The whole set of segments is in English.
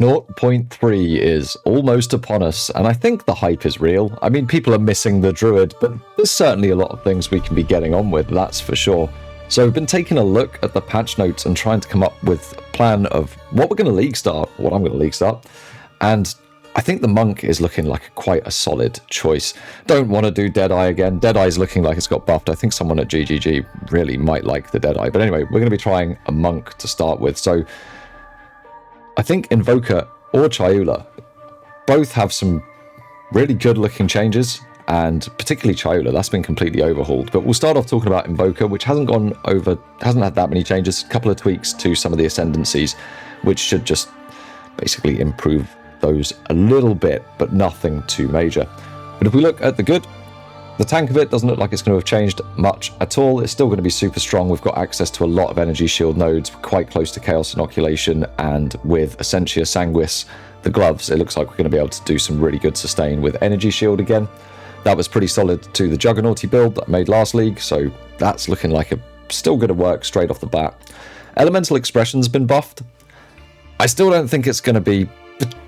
0.3 is almost upon us, and I think the hype is real. I mean, people are missing the druid, but there's certainly a lot of things we can be getting on with, that's for sure. So we've been taking a look at the patch notes and trying to come up with a plan of what we're going to league start, what I'm going to league start, and I think the monk is looking like quite a solid choice. Don't want to do Deadeye again. Deadeye's looking like it's got buffed. I think someone at GGG really might like the Deadeye, but anyway, we're going to be trying a monk to start with. So I think Invoker or Chayula both have some really good looking changes, and particularly Chayula, that's been completely overhauled. But we'll start off talking about Invoker, which hasn't had that many changes, a couple of tweaks to some of the ascendancies, which should just basically improve those a little bit, but nothing too major. But if we look at the good, the tank of it doesn't look like it's going to have changed much at all. It's still going to be super strong. We've got access to a lot of energy shield nodes, quite close to Chaos Inoculation, and with Essentia Sanguis, the gloves, it looks like we're going to be able to do some really good sustain with energy shield again. That was pretty solid to the Juggernauty build that I made last league, so that's looking like it's still going to work straight off the bat. Elemental Expression's been buffed. I still don't think it's going to be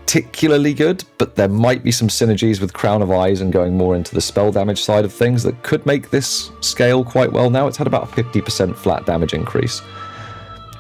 particularly good, but there might be some synergies with Crown of Eyes and going more into the spell damage side of things that could make this scale quite well now. It's had about a 50% flat damage increase.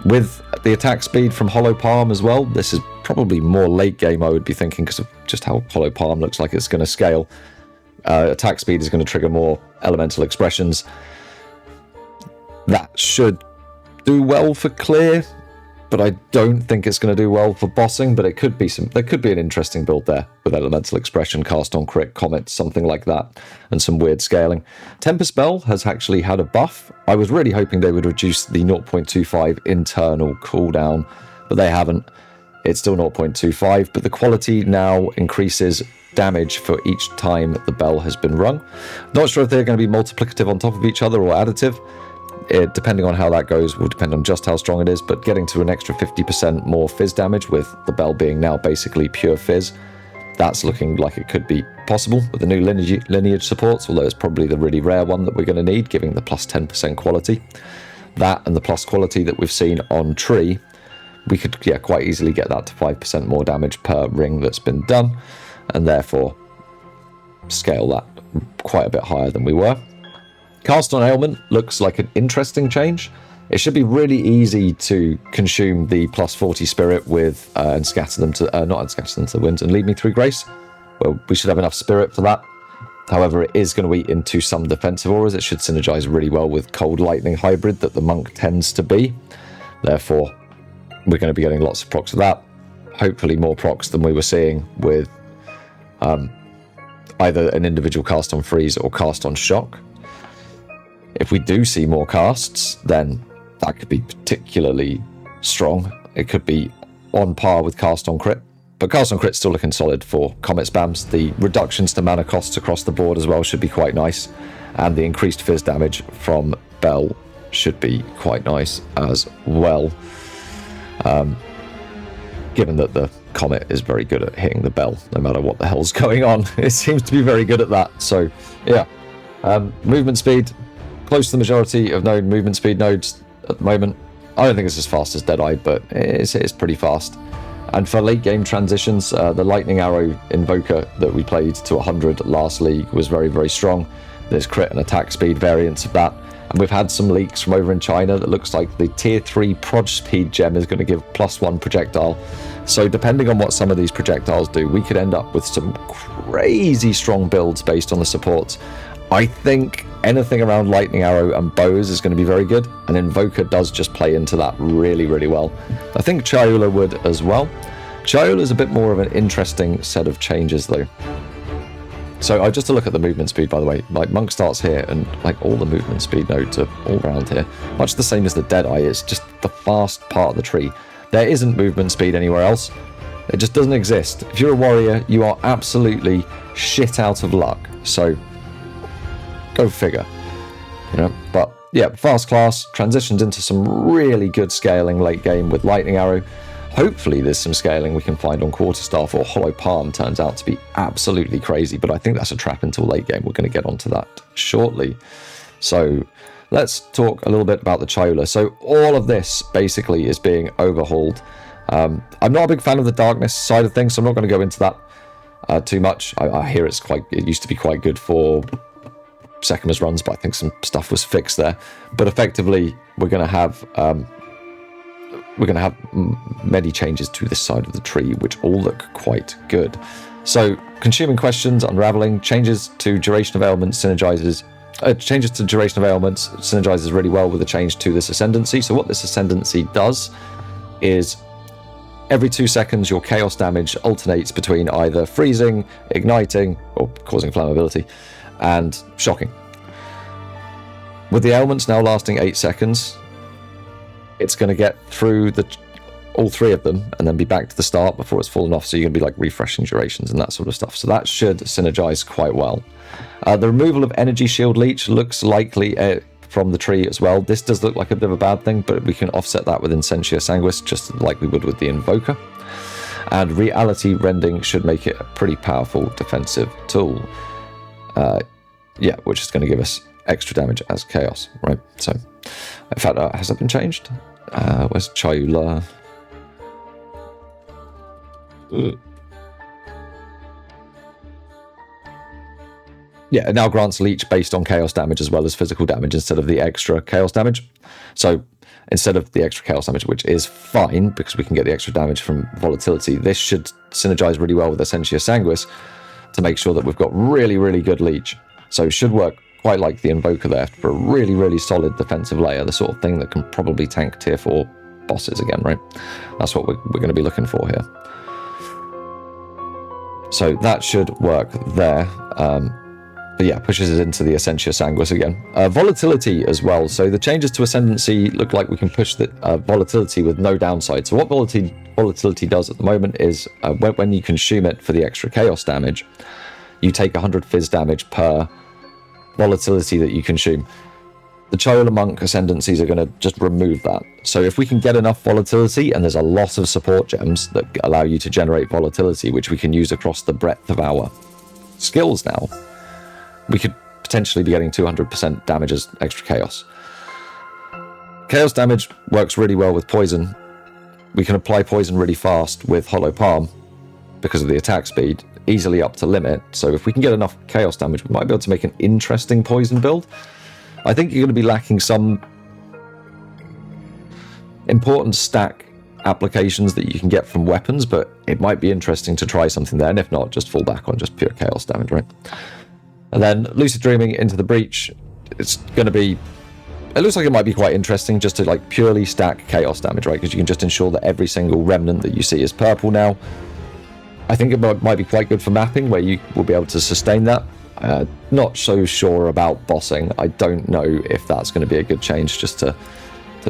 With the attack speed from Hollow Palm as well, this is probably more late game, I would be thinking, because of just how Hollow Palm looks like it's going to scale. Attack speed is going to trigger more elemental expressions. That should do well for clear, but I don't think it's going to do well for bossing, but there could be an interesting build there with elemental expression, cast on crit, comet, something like that, and some weird scaling. Tempest Spell has actually had a buff. I was really hoping they would reduce the 0.25 internal cooldown, but they haven't. It's still 0.25, but the quality now increases damage for each time the bell has been rung. Not sure if they're going to be multiplicative on top of each other or additive. Depending on how that goes will depend on just how strong it is, but getting to an extra 50% more fizz damage with the bell being now basically pure fizz, that's looking like it could be possible with the new lineage supports, although it's probably the really rare one that we're going to need, giving the plus 10% quality. That and the plus quality that we've seen on Tree, we could quite easily get that to 5% more damage per ring that's been done, and therefore scale that quite a bit higher than we were. Cast on Ailment looks like an interesting change. It should be really easy to consume the plus 40 spirit with and scatter them to not unscatter them to the winds and lead me through grace. Well, we should have enough spirit for that. However, it is going to eat into some defensive auras. It should synergize really well with Cold Lightning hybrid that the monk tends to be. Therefore, we're going to be getting lots of procs of that. Hopefully more procs than we were seeing with either an individual cast on freeze or cast on shock. If we do see more casts, then that could be particularly strong. It could be on par with cast on crit, but cast on crit's still looking solid for comet spams. The reductions to mana costs across the board as well should be quite nice, and the increased fizz damage from Bell should be quite nice as well. Given that the comet is very good at hitting the bell, no matter what the hell's going on, it seems to be very good at that. So yeah, movement speed. Close to the majority of known movement speed nodes at the moment. I don't think it's as fast as Deadeye, but it's pretty fast. And for late game transitions, the Lightning Arrow Invoker that we played to 100 last league was very, very strong. There's crit and attack speed variants of that. And we've had some leaks from over in China that looks like the tier 3 proj speed gem is going to give +1 projectile. So depending on what some of these projectiles do, we could end up with some crazy strong builds based on the supports. I think anything around Lightning Arrow and bows is going to be very good, and Invoker does just play into that really, really well. I think Chayula would as well. Chayula is a bit more of an interesting set of changes though. So just to look at the movement speed, by the way, like Monk starts here, and like all the movement speed nodes are all around here. Much the same as the Deadeye, it's just the fast part of the tree. There isn't movement speed anywhere else. It just doesn't exist. If you're a warrior, you are absolutely shit out of luck. So go figure, you know. But yeah, fast class transitions into some really good scaling late game with Lightning Arrow. Hopefully there's some scaling we can find on Quarterstaff, or Hollow Palm turns out to be absolutely crazy, but I think that's a trap until late game. We're going to get onto that shortly. So let's talk a little bit about the Chayula. So all of this basically is being overhauled. I'm not a big fan of the darkness side of things, so I'm not going to go into that too much. I hear it used to be quite good for Sekima's runs, but I think some stuff was fixed there. But effectively, we're going to have many changes to this side of the tree, which all look quite good. So, consuming questions, unraveling, changes to duration of ailments synergizes really well with the change to this ascendancy. So what this ascendancy does is every 2 seconds your chaos damage alternates between either freezing, igniting, or causing flammability, and shocking. With the ailments now lasting 8 seconds, it's going to get through all 3 of them and then be back to the start before it's fallen off, so you're going to be like refreshing durations and that sort of stuff. So that should synergize quite well. The removal of energy shield leech looks likely from the tree as well. This does look like a bit of a bad thing, but we can offset that with Insentia Sanguis, just like we would with the Invoker. And reality rending should make it a pretty powerful defensive tool. Yeah, which is going to give us extra damage as chaos, right? So, in fact, has that been changed? Where's Chayula? Yeah, it now grants leech based on chaos damage as well as physical damage instead of the extra chaos damage. So instead of the extra chaos damage, which is fine because we can get the extra damage from volatility, this should synergize really well with Essentia Sanguis to make sure that we've got really, really good leech. So it should work quite like the Invoker there for a really, really solid defensive layer, the sort of thing that can probably tank tier 4 bosses again, right? That's what we're going to be looking for here. So that should work there. But yeah, pushes it into the Essentia Sanguis again. Volatility as well. So the changes to Ascendancy look like we can push the volatility with no downside. So what volatility does at the moment is when you consume it for the extra chaos damage, you take 100 fizz damage per volatility that you consume. The Chola Monk Ascendancies are going to just remove that. So if we can get enough volatility, and there's a lot of support gems that allow you to generate volatility, which we can use across the breadth of our skills now, we could potentially be getting 200% damage as extra chaos. Chaos damage works really well with poison. We can apply poison really fast with Hollow Palm because of the attack speed, easily up to limit. So if we can get enough chaos damage, we might be able to make an interesting poison build. I think you're going to be lacking some important stack applications that you can get from weapons, but it might be interesting to try something there, and if not, just fall back on just pure chaos damage, right? And then Lucid Dreaming into the Breach, it's going to be... It looks like it might be quite interesting just to like purely stack chaos damage, right? Because you can just ensure that every single remnant that you see is purple now. I think it might be quite good for mapping, where you will be able to sustain that. Not so sure about bossing. I don't know if that's going to be a good change, just to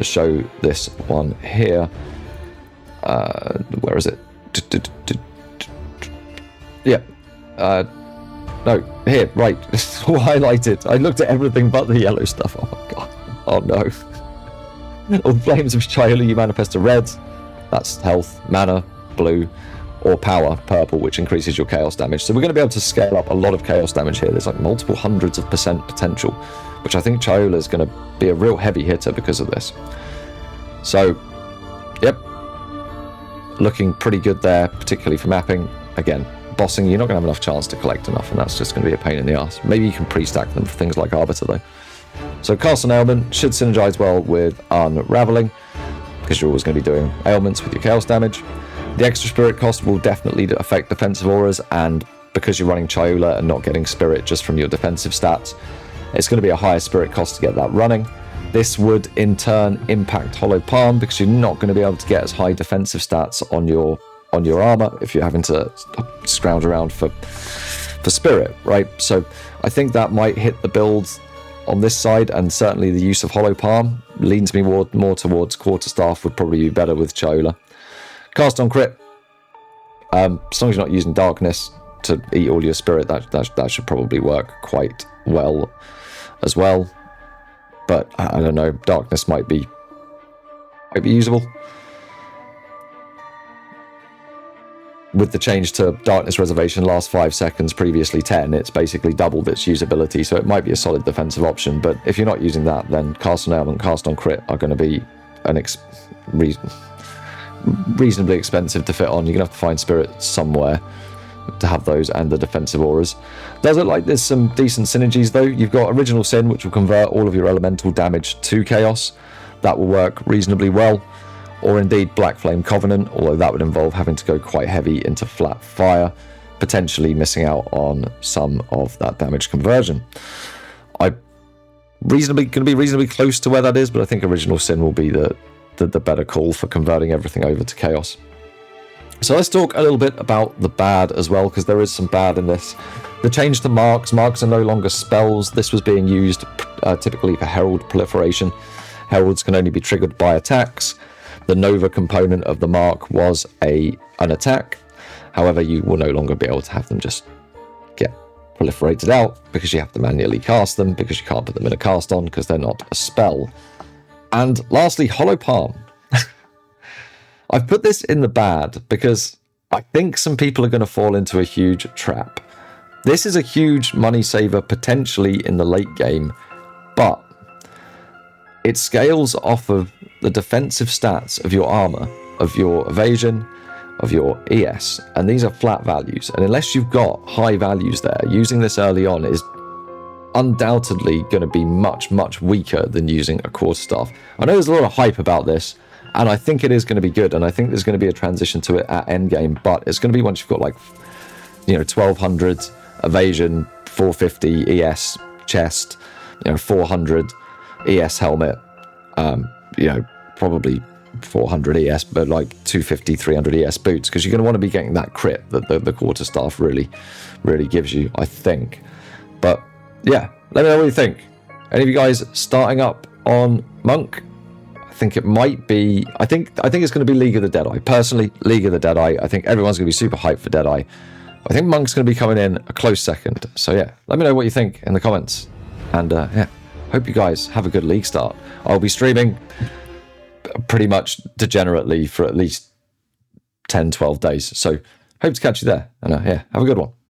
show this one here. Where is it? Yeah. No, here, right. It's all highlighted. I looked at everything but the yellow stuff. Oh my god. Oh no. All the flames of Chayula, you manifest a red. That's health, mana, blue, or power, purple, which increases your chaos damage. So we're going to be able to scale up a lot of chaos damage here. There's like multiple hundreds of % potential, which I think Chayula is going to be a real heavy hitter because of this. So, yep. Looking pretty good there, particularly for mapping. Again, bossing, you're not going to have enough chance to collect enough, and that's just going to be a pain in the ass. Maybe you can pre-stack them for things like Arbiter, though. So Castle Ailment should synergize well with Unraveling, because you're always going to be doing ailments with your chaos damage. The extra spirit cost will definitely affect defensive auras, and because you're running Chayula and not getting spirit just from your defensive stats, it's going to be a higher spirit cost to get that running. This would in turn impact Hollow Palm, because you're not going to be able to get as high defensive stats on your armor if you're having to scrounge around for spirit, right? So I think that might hit the build on this side, and certainly the use of Hollow Palm leans me more towards Quarterstaff would probably be better with Chayula. Cast on crit, as long as you're not using darkness to eat all your spirit, that should probably work quite well as well. But I don't know, darkness might be usable. With the change to darkness reservation last 5 seconds, previously 10, it's basically doubled its usability, so it might be a solid defensive option. But if you're not using that, then cast on ailment, cast on crit are going to be reasonably expensive to fit on. You're going to have to find spirits somewhere to have those and the defensive auras. Does look like there's some decent synergies though. You've got Original Sin, which will convert all of your elemental damage to chaos. That will work reasonably well. Or indeed Black Flame Covenant, although that would involve having to go quite heavy into flat fire, potentially missing out on some of that damage conversion. I'm going to be reasonably close to where that is, but I think Original Sin will be the better call for converting everything over to chaos. So let's talk a little bit about the bad as well, because there is some bad in this. The change to marks. Marks are no longer spells. This was being used typically for herald proliferation. Heralds can only be triggered by attacks. The Nova component of the mark was an attack. However, you will no longer be able to have them just get proliferated out, because you have to manually cast them, because you can't put them in a cast on because they're not a spell. And lastly, Hollow Palm. I've put this in the bad because I think some people are going to fall into a huge trap. This is a huge money saver potentially in the late game, but it scales off of the defensive stats of your armor, of your evasion, of your ES, and these are flat values. And unless you've got high values there, using this early on is undoubtedly going to be much, much weaker than using a quarterstaff. I know there's a lot of hype about this, and I think it is going to be good, and I think there's going to be a transition to it at endgame, but it's going to be once you've got 1200 evasion, 450 ES chest, 400 ES helmet, probably 400 ES, but 250, 300 ES boots, because you're going to want to be getting that crit that the quarterstaff really gives you, I think. But yeah, let me know what you think. Any of you guys starting up on Monk? I think it might be. I think it's going to be League of the Deadeye. Personally, League of the Deadeye. I think everyone's going to be super hyped for Deadeye. I think Monk's going to be coming in a close second. So yeah, let me know what you think in the comments. And yeah, hope you guys have a good League start. I'll be streaming pretty much degenerately for at least 10, 12 days. So hope to catch you there. And yeah, have a good one.